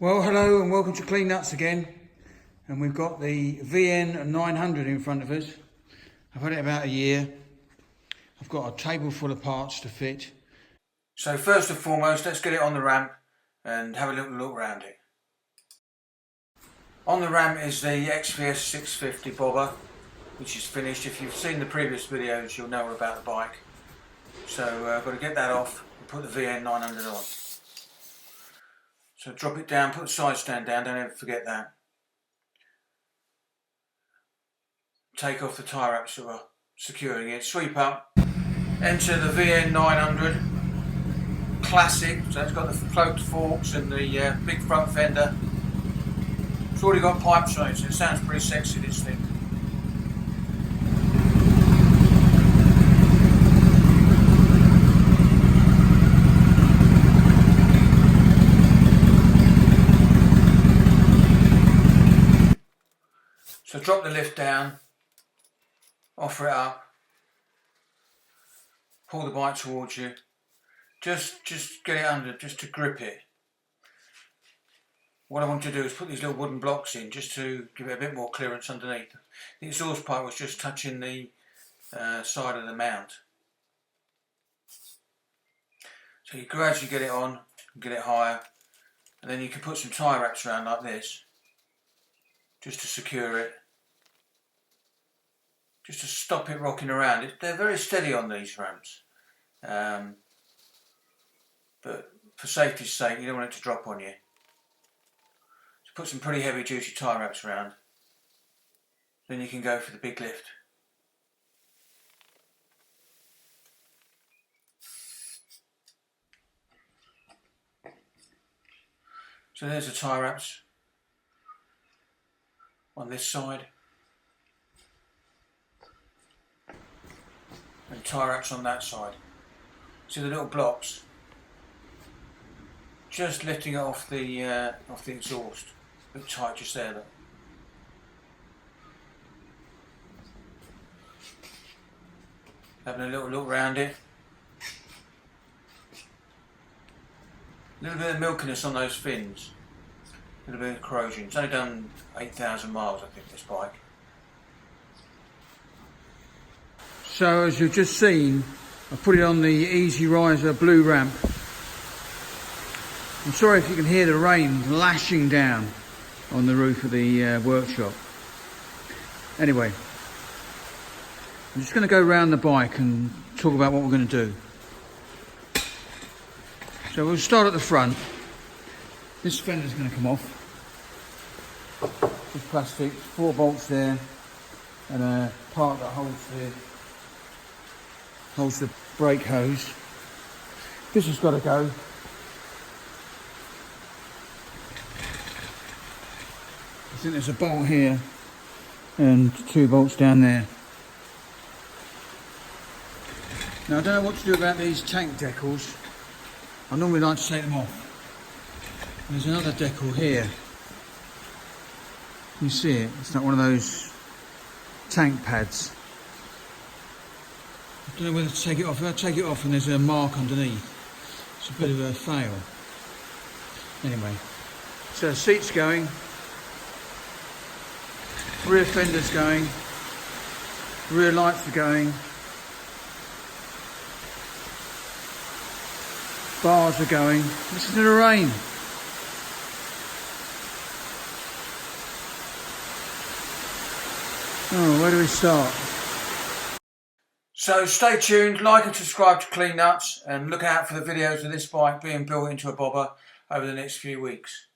Well, hello and welcome to Clean Nuts again. And we've got the VN900 in front of us. I've had it about a year. I've got a table full of parts to fit. So first and foremost, let's get it on the ramp and have a little look around it. On the ramp is the XVS 650 bobber, which is finished. If you've seen the previous videos, you'll know about the bike. So I've got to get that off and put the VN900 on. So drop it down, put the side stand down, don't ever forget that. Take off the tyre wraps that are securing it, sweep up, enter the VN900 Classic, so it's got the cloaked forks and the big front fender. It's already got pipes on it, so it sounds pretty sexy, this thing. So drop the lift down, offer it up, pull the bike towards you, just get it under, just to grip it. What I want to do is put these little wooden blocks in just to give it a bit more clearance underneath. The exhaust pipe was just touching the side of the mount. So you gradually get it on, get it higher, and then you can put some tyre wraps around like this, just to secure it. Just to stop it rocking around. They're very steady on these ramps, but for safety's sake you don't want it to drop on you. So put some pretty heavy duty tyre wraps around, then you can go for the big lift. So there's the tyre wraps on this side. And tyre wraps on that side. See the little blocks? Just lifting it off the exhaust. A bit tight just there, look. Having a little look round it. A little bit of milkiness on those fins. A little bit of corrosion. It's only done 8,000 miles, I think, this bike. So as you've just seen, I put it on the Easy Riser blue ramp. I'm sorry if you can hear the rain lashing down on the roof of the workshop. Anyway, I'm just going to go around the bike and talk about what we're going to do. So we'll start at the front. This fender's going to come off. It's plastic, 4 bolts there, and a part that holds the brake hose. This has got to go. I think there's a bolt here and 2 bolts down there. Now I don't know what to do about these tank decals. I normally like to take them off. There's another decal here. You see it? It's like one of those tank pads. I don't know whether to take it off. If I take it off and there's a mark underneath, it's a bit of a fail. Anyway, so seat's going, rear fender's going, rear lights are going, bars are going. Listen to the rain. Oh, where do we start? So stay tuned, like and subscribe to Clean Nuts, and look out for the videos of this bike being built into a bobber over the next few weeks.